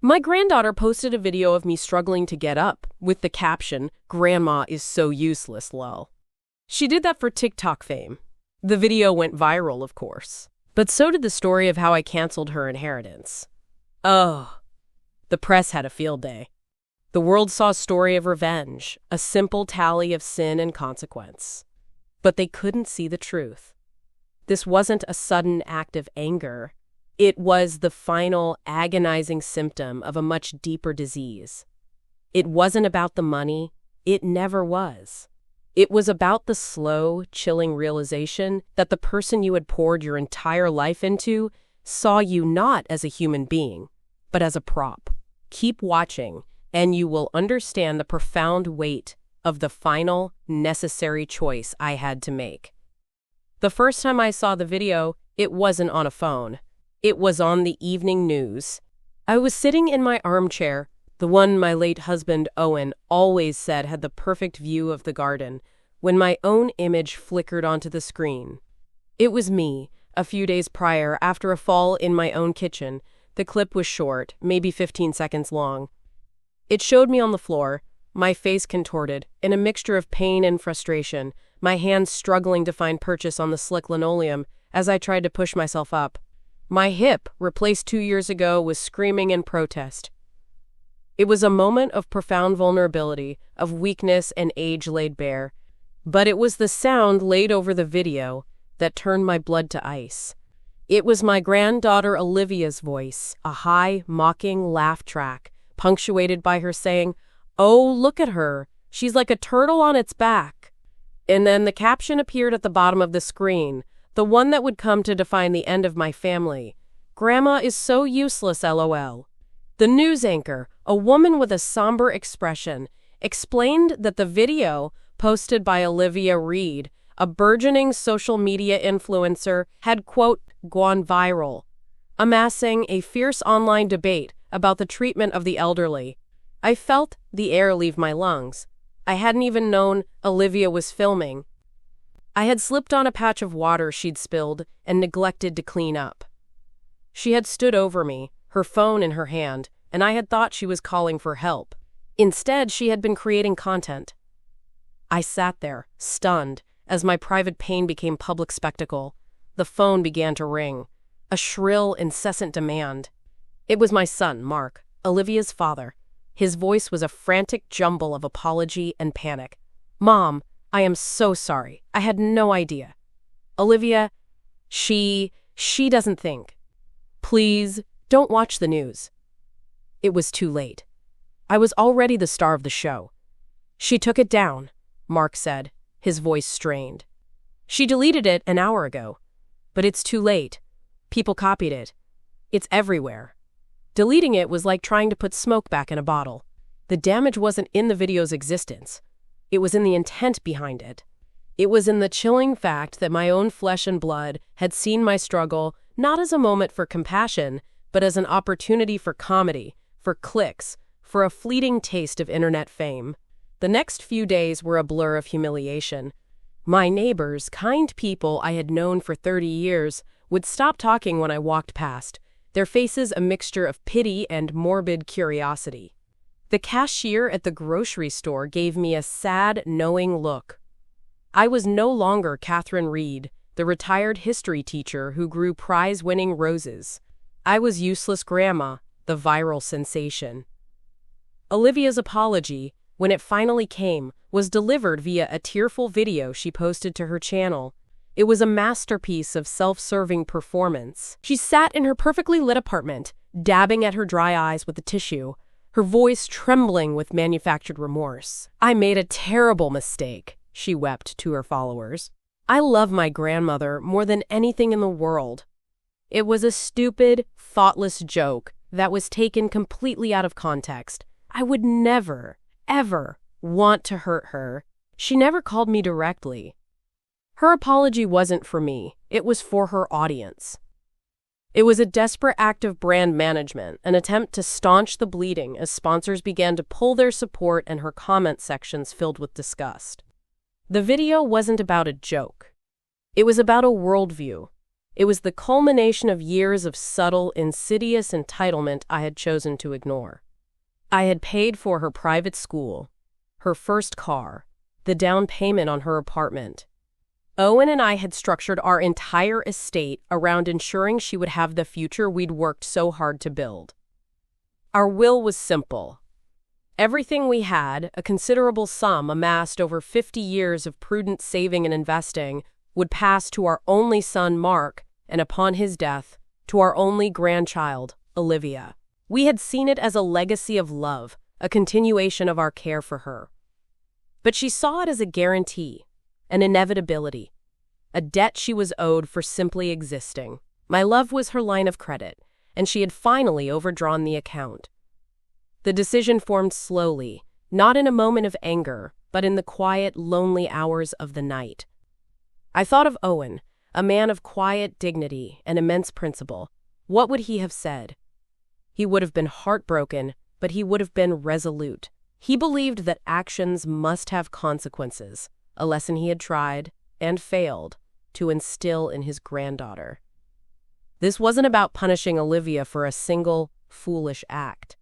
My granddaughter posted a video of me struggling to get up, with the caption, "Grandma is so useless, lol." She did that for TikTok fame. The video went viral, of course. But so did the story of how I canceled her inheritance. Oh, the press had a field day. The world saw a story of revenge, a simple tally of sin and consequence. But they couldn't see the truth. This wasn't a sudden act of anger. It was the final, agonizing symptom of a much deeper disease. It wasn't about the money. It never was. It was about the slow, chilling realization that the person you had poured your entire life into saw you not as a human being, but as a prop. Keep watching, and you will understand the profound weight of the final, necessary choice I had to make. The first time I saw the video, it wasn't on a phone. It was on the evening news. I was sitting in my armchair, the one my late husband, Owen, always said had the perfect view of the garden, when my own image flickered onto the screen. It was me, a few days prior, after a fall in my own kitchen. The clip was short, maybe 15 seconds long. It showed me on the floor, my face contorted, in a mixture of pain and frustration, my hands struggling to find purchase on the slick linoleum as I tried to push myself up. My hip, replaced 2 years ago, was screaming in protest. It was a moment of profound vulnerability, of weakness and age laid bare. But it was the sound laid over the video that turned my blood to ice. It was my granddaughter Olivia's voice, a high, mocking laugh track, punctuated by her saying, "Oh, look at her. She's like a turtle on its back." And then the caption appeared at the bottom of the screen, the one that would come to define the end of my family. "Grandma is so useless, LOL." The news anchor, a woman with a somber expression, explained that the video, posted by Olivia Reed, a burgeoning social media influencer, had, quote, gone viral, amassing a fierce online debate about the treatment of the elderly. I felt the air leave my lungs. I hadn't even known Olivia was filming. I had slipped on a patch of water she'd spilled and neglected to clean up. She had stood over me, her phone in her hand, and I had thought she was calling for help. Instead, she had been creating content. I sat there, stunned, as my private pain became public spectacle. The phone began to ring, a shrill, incessant demand. It was my son, Mark, Olivia's father. His voice was a frantic jumble of apology and panic. "Mom, I am so sorry. I had no idea. Olivia, she doesn't think. Please, don't watch the news." It was too late. I was already the star of the show. "She took it down," Mark said, his voice strained. "She deleted it an hour ago. But it's too late. People copied it. It's everywhere." Deleting it was like trying to put smoke back in a bottle. The damage wasn't in the video's existence. It was in the intent behind it. It was in the chilling fact that my own flesh and blood had seen my struggle not as a moment for compassion, but as an opportunity for comedy, for clicks, for a fleeting taste of internet fame. The next few days were a blur of humiliation. My neighbors, kind people I had known for 30 years, would stop talking when I walked past, their faces a mixture of pity and morbid curiosity. The cashier at the grocery store gave me a sad, knowing look. I was no longer Catherine Reed, the retired history teacher who grew prize-winning roses. I was useless grandma, the viral sensation. Olivia's apology, when it finally came, was delivered via a tearful video she posted to her channel. It was a masterpiece of self-serving performance. She sat in her perfectly lit apartment, dabbing at her dry eyes with a tissue, her voice trembling with manufactured remorse. "I made a terrible mistake," she wept to her followers. "I love my grandmother more than anything in the world." It was a stupid, thoughtless joke that was taken completely out of context. I would never, ever want to hurt her. She never called me directly. Her apology wasn't for me. It was for her audience. It was a desperate act of brand management, an attempt to staunch the bleeding as sponsors began to pull their support and her comment sections filled with disgust. The video wasn't about a joke. It was about a worldview. It was the culmination of years of subtle, insidious entitlement I had chosen to ignore. I had paid for her private school, her first car, the down payment on her apartment. Owen and I had structured our entire estate around ensuring she would have the future we'd worked so hard to build. Our will was simple. Everything we had, a considerable sum amassed over 50 years of prudent saving and investing, would pass to our only son, Mark, and upon his death, to our only grandchild, Olivia. We had seen it as a legacy of love, a continuation of our care for her. But she saw it as a guarantee, an inevitability, a debt she was owed for simply existing. My love was her line of credit, and she had finally overdrawn the account. The decision formed slowly, not in a moment of anger, but in the quiet, lonely hours of the night. I thought of Owen, a man of quiet dignity and immense principle. What would he have said? He would have been heartbroken, but he would have been resolute. He believed that actions must have consequences, a lesson he had tried, and failed, to instill in his granddaughter. This wasn't about punishing Olivia for a single, foolish act.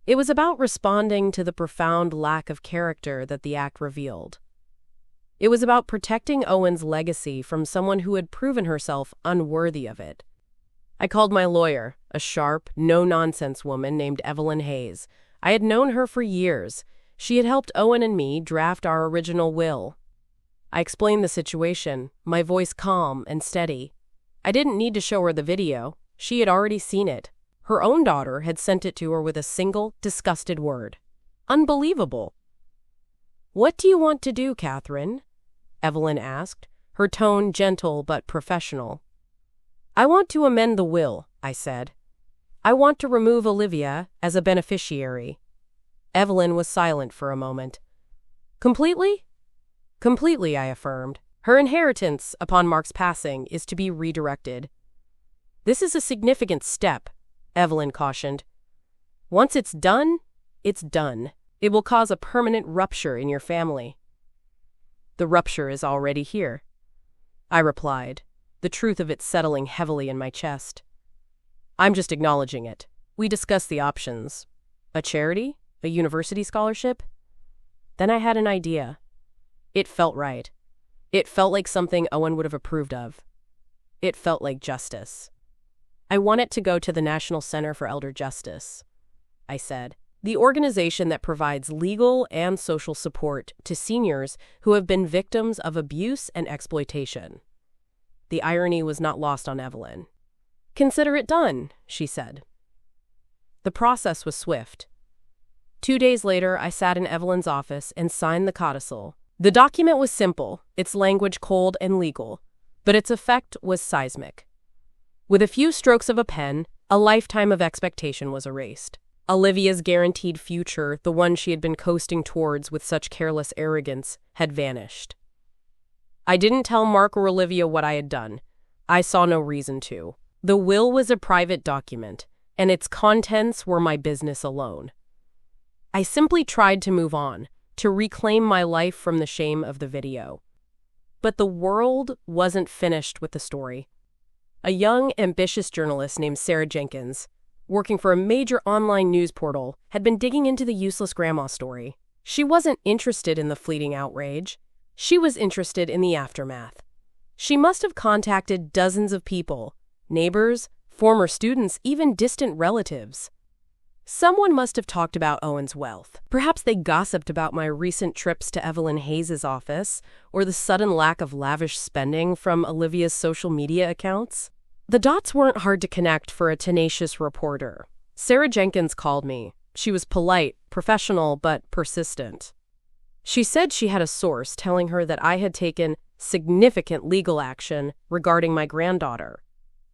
It was about responding to the profound lack of character that the act revealed. It was about protecting Owen's legacy from someone who had proven herself unworthy of it. I called my lawyer, a sharp, no-nonsense woman named Evelyn Hayes. I had known her for years. She had helped Owen and me draft our original will. I explained the situation, my voice calm and steady. I didn't need to show her the video. She had already seen it. Her own daughter had sent it to her with a single, disgusted word. Unbelievable. "What do you want to do, Catherine?" Evelyn asked, her tone gentle but professional. "I want to amend the will," I said. "I want to remove Olivia as a beneficiary." Evelyn was silent for a moment. "Completely?" "Completely," I affirmed. "Her inheritance, upon Mark's passing, is to be redirected." "This is a significant step," Evelyn cautioned. "Once it's done, it's done. It will cause a permanent rupture in your family." "The rupture is already here," I replied, the truth of it settling heavily in my chest. "I'm just acknowledging it. We discussed the options. A charity? A university scholarship?" Then I had an idea. It felt right. It felt like something Owen would have approved of. It felt like justice. "I want it to go to the National Center for Elder Justice," I said, "the organization that provides legal and social support to seniors who have been victims of abuse and exploitation." The irony was not lost on Evelyn. "Consider it done," she said. The process was swift. 2 days later, I sat in Evelyn's office and signed the codicil. The document was simple, its language cold and legal, but its effect was seismic. With a few strokes of a pen, a lifetime of expectation was erased. Olivia's guaranteed future, the one she had been coasting towards with such careless arrogance, had vanished. I didn't tell Mark or Olivia what I had done. I saw no reason to. The will was a private document, and its contents were my business alone. I simply tried to move on, to reclaim my life from the shame of the video. But the world wasn't finished with the story. A young, ambitious journalist named Sarah Jenkins, working for a major online news portal, had been digging into the useless grandma story. She wasn't interested in the fleeting outrage. She was interested in the aftermath. She must have contacted dozens of people, neighbors, former students, even distant relatives. Someone must have talked about Owen's wealth. Perhaps they gossiped about my recent trips to Evelyn Hayes' office, or the sudden lack of lavish spending from Olivia's social media accounts. The dots weren't hard to connect for a tenacious reporter. Sarah Jenkins called me. She was polite, professional, but persistent. She said she had a source telling her that I had taken significant legal action regarding my granddaughter.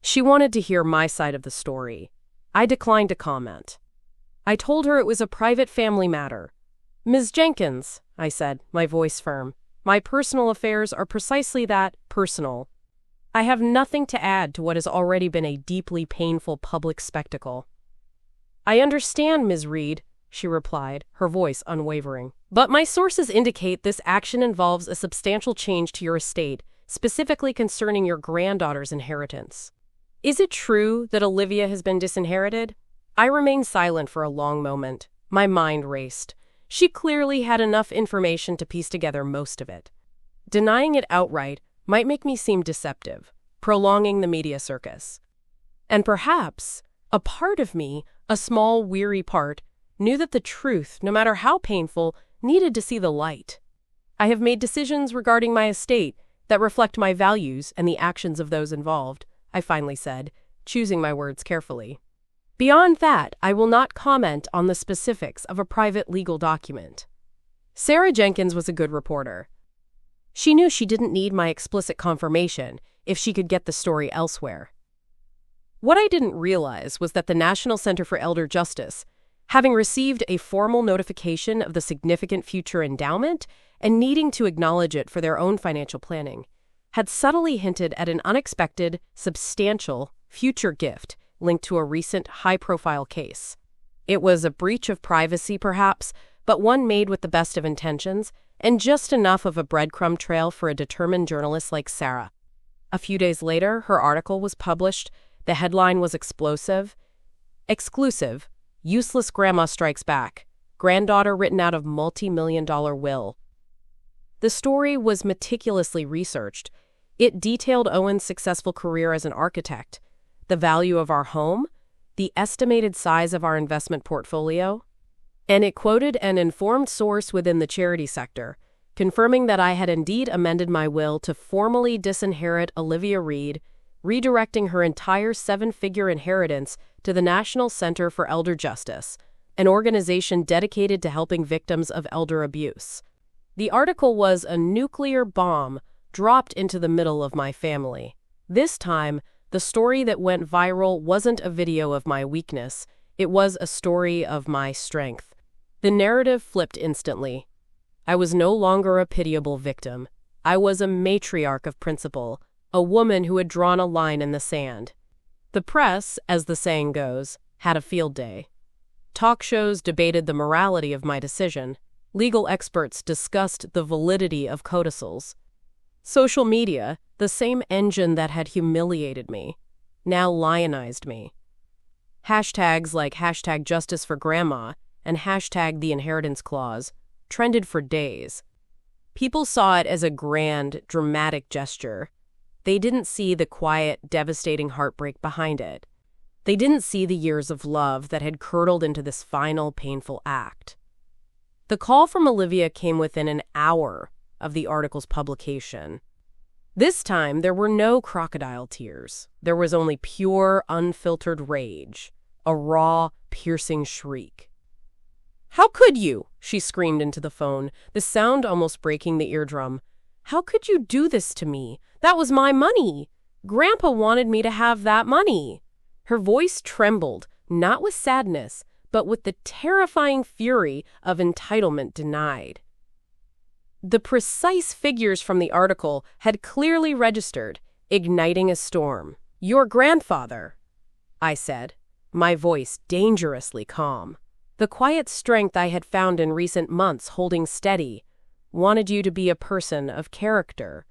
She wanted to hear my side of the story. I declined to comment. I told her it was a private family matter. "Ms. Jenkins," I said, my voice firm, "my personal affairs are precisely that, personal. I have nothing to add to what has already been a deeply painful public spectacle." "I understand, Ms. Reed," she replied, her voice unwavering. "But my sources indicate this action involves a substantial change to your estate, specifically concerning your granddaughter's inheritance. Is it true that Olivia has been disinherited? I remained silent for a long moment. My mind raced. She clearly had enough information to piece together most of it. Denying it outright might make me seem deceptive, prolonging the media circus. And perhaps a part of me, a small, weary part, knew that the truth, no matter how painful, needed to see the light. I have made decisions regarding my estate that reflect my values and the actions of those involved, I finally said, choosing my words carefully. Beyond that, I will not comment on the specifics of a private legal document. Sarah Jenkins was a good reporter. She knew she didn't need my explicit confirmation if she could get the story elsewhere. What I didn't realize was that the National Center for Elder Justice, having received a formal notification of the significant future endowment and needing to acknowledge it for their own financial planning, had subtly hinted at an unexpected, substantial future gift linked to a recent high-profile case. It was a breach of privacy, perhaps, but one made with the best of intentions and just enough of a breadcrumb trail for a determined journalist like Sarah. A few days later, her article was published. The headline was explosive. Exclusive. Useless grandma strikes back. Granddaughter written out of multi-million-dollar will. The story was meticulously researched. It detailed Owen's successful career as an architect, the value of our home, the estimated size of our investment portfolio, and it quoted an informed source within the charity sector, confirming that I had indeed amended my will to formally disinherit Olivia Reed, redirecting her entire seven-figure inheritance to the National Center for Elder Justice, an organization dedicated to helping victims of elder abuse. The article was a nuclear bomb dropped into the middle of my family. This time, the story that went viral wasn't a video of my weakness, it was a story of my strength. The narrative flipped instantly. I was no longer a pitiable victim. I was a matriarch of principle, a woman who had drawn a line in the sand. The press, as the saying goes, had a field day. Talk shows debated the morality of my decision. Legal experts discussed the validity of codicils. Social media, the same engine that had humiliated me, now lionized me. Hashtags like #JusticeForGrandma and #TheInheritance trended for days. People saw it as a grand, dramatic gesture. They didn't see the quiet, devastating heartbreak behind it. They didn't see the years of love that had curdled into this final, painful act. The call from Olivia came within an hour of the article's publication. This time, there were no crocodile tears. There was only pure, unfiltered rage, a raw, piercing shriek. "How could you?" she screamed into the phone, the sound almost breaking the eardrum. "How could you do this to me? That was my money. Grandpa wanted me to have that money." Her voice trembled, not with sadness, but with the terrifying fury of entitlement denied. The precise figures from the article had clearly registered, igniting a storm. "Your grandfather," I said, my voice dangerously calm. The quiet strength I had found in recent months holding steady, wanted you to be a person of character.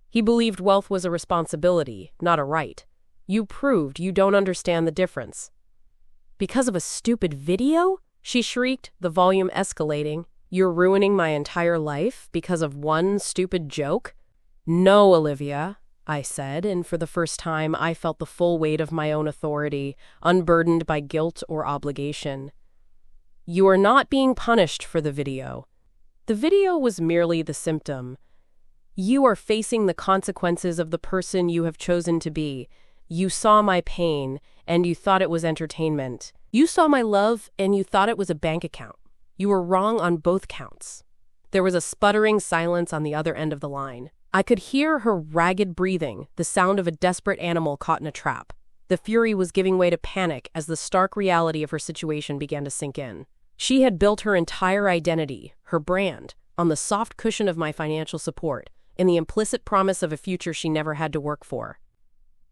He believed wealth was a responsibility, not a right. You proved you don't understand the difference. "Because of a stupid video?" she shrieked, the volume escalating. "You're ruining my entire life because of one stupid joke?" "No, Olivia," I said, and for the first time I felt the full weight of my own authority, unburdened by guilt or obligation. "You are not being punished for the video. The video was merely the symptom. You are facing the consequences of the person you have chosen to be. You saw my pain, and you thought it was entertainment. You saw my love, and you thought it was a bank account. You were wrong on both counts." There was a sputtering silence on the other end of the line. I could hear her ragged breathing, the sound of a desperate animal caught in a trap. The fury was giving way to panic as the stark reality of her situation began to sink in. She had built her entire identity, her brand, on the soft cushion of my financial support, in the implicit promise of a future she never had to work for.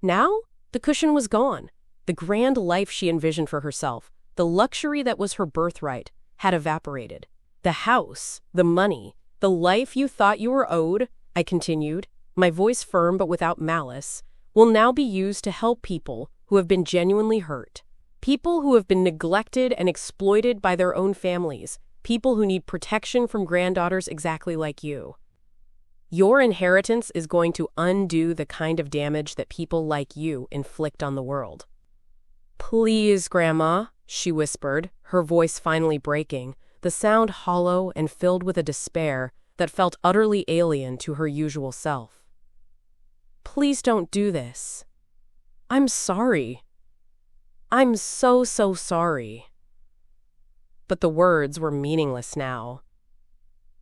Now, the cushion was gone. The grand life she envisioned for herself, the luxury that was her birthright, had evaporated. "The house, the money, the life you thought you were owed," I continued, my voice firm but without malice, will now be used to help people who have been genuinely hurt. People who have been neglected and exploited by their own families. People who need protection from granddaughters exactly like you. Your inheritance is going to undo the kind of damage that people like you inflict on the world. Please, Grandma, she whispered, her voice finally breaking, the sound hollow and filled with a despair that felt utterly alien to her usual self. Please don't do this. I'm sorry. I'm so sorry. But the words were meaningless now.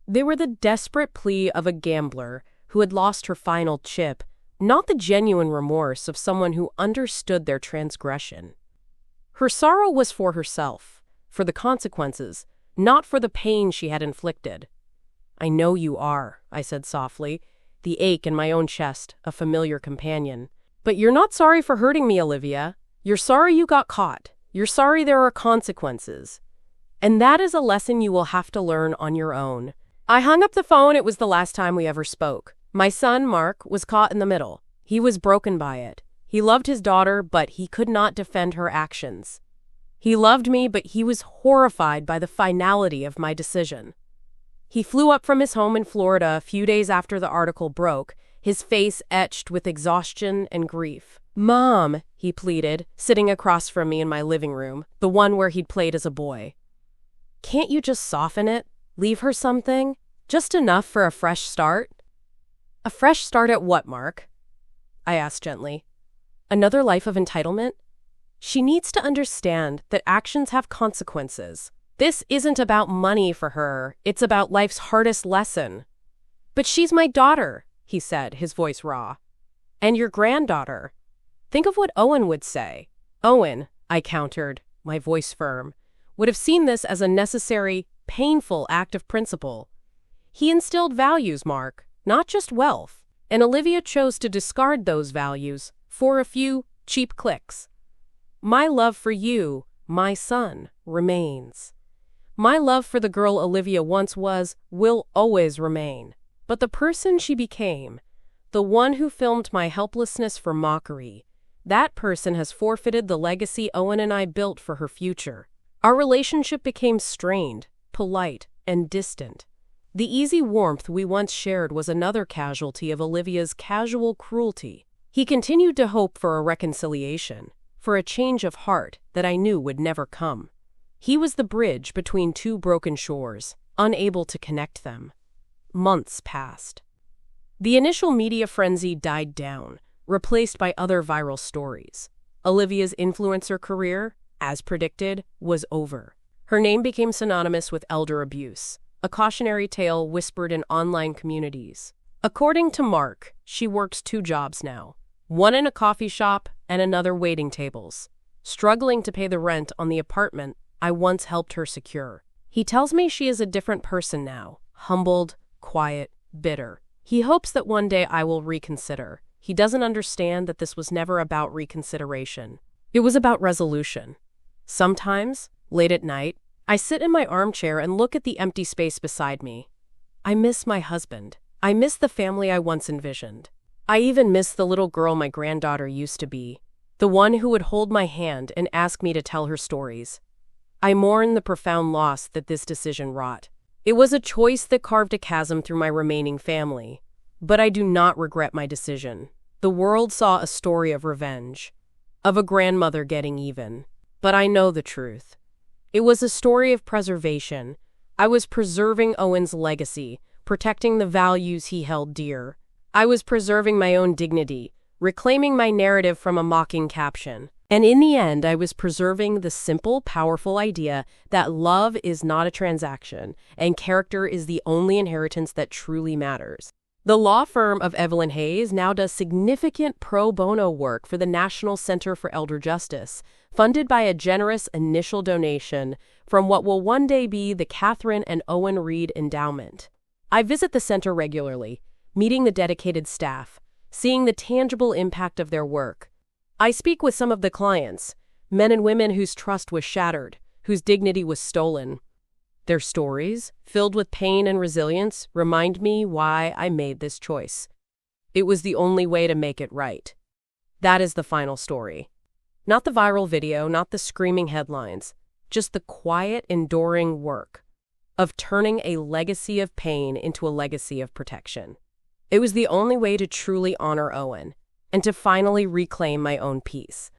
They were the desperate plea of a gambler who had lost her final chip, not the genuine remorse of someone who understood their transgression. Her sorrow was for herself, for the consequences, not for the pain she had inflicted. I know you are, I said softly, the ache in my own chest, a familiar companion. But you're not sorry for hurting me, Olivia. You're sorry you got caught. You're sorry there are consequences. And that is a lesson you will have to learn on your own. I hung up the phone. It was the last time we ever spoke. My son, Mark, was caught in the middle. He was broken by it. He loved his daughter, but he could not defend her actions. He loved me, but he was horrified by the finality of my decision. He flew up from his home in Florida a few days after the article broke, his face etched with exhaustion and grief. Mom, he pleaded, sitting across from me in my living room, the one where he'd played as a boy. Can't you just soften it? Leave her something? Just enough for a fresh start? A fresh start at what, Mark? I asked gently. Another life of entitlement? She needs to understand that actions have consequences. This isn't about money for her. It's about life's hardest lesson. But she's my daughter, he said, his voice raw. And your granddaughter. Think of what Owen would say. Owen, I countered, my voice firm, would have seen this as a necessary, painful act of principle. He instilled values, Mark, not just wealth. And Olivia chose to discard those values for a few cheap clicks. My love for you, my son, remains. My love for the girl Olivia once was will always remain. But the person she became, the one who filmed my helplessness for mockery, that person has forfeited the legacy Owen and I built for her future. Our relationship became strained, polite, and distant. The easy warmth we once shared was another casualty of Olivia's casual cruelty. He continued to hope for a reconciliation, for a change of heart that I knew would never come. He was the bridge between two broken shores, unable to connect them. Months passed. The initial media frenzy died down, replaced by other viral stories. Olivia's influencer career, as predicted, was over. Her name became synonymous with elder abuse, a cautionary tale whispered in online communities. According to Mark, she works 2 jobs now, one in a coffee shop and another waiting tables, struggling to pay the rent on the apartment I once helped her secure. He tells me she is a different person now, humbled, quiet, bitter. He hopes that one day I will reconsider. He doesn't understand that this was never about reconsideration. It was about resolution. Sometimes, late at night, I sit in my armchair and look at the empty space beside me. I miss my husband. I miss the family I once envisioned. I even miss the little girl my granddaughter used to be, the one who would hold my hand and ask me to tell her stories. I mourn the profound loss that this decision wrought. It was a choice that carved a chasm through my remaining family. But I do not regret my decision. The world saw a story of revenge, of a grandmother getting even. But I know the truth. It was a story of preservation. I was preserving Owen's legacy, protecting the values he held dear. I was preserving my own dignity, reclaiming my narrative from a mocking caption. And in the end, I was preserving the simple, powerful idea that love is not a transaction, and character is the only inheritance that truly matters. The law firm of Evelyn Hayes now does significant pro bono work for the National Center for Elder Justice, funded by a generous initial donation from what will one day be the Catherine and Owen Reed Endowment. I visit the center regularly, meeting the dedicated staff, seeing the tangible impact of their work. I speak with some of the clients, men and women whose trust was shattered, whose dignity was stolen. Their stories, filled with pain and resilience, remind me why I made this choice. It was the only way to make it right. That is the final story. Not the viral video, not the screaming headlines, just the quiet, enduring work of turning a legacy of pain into a legacy of protection. It was the only way to truly honor Owen and to finally reclaim my own peace.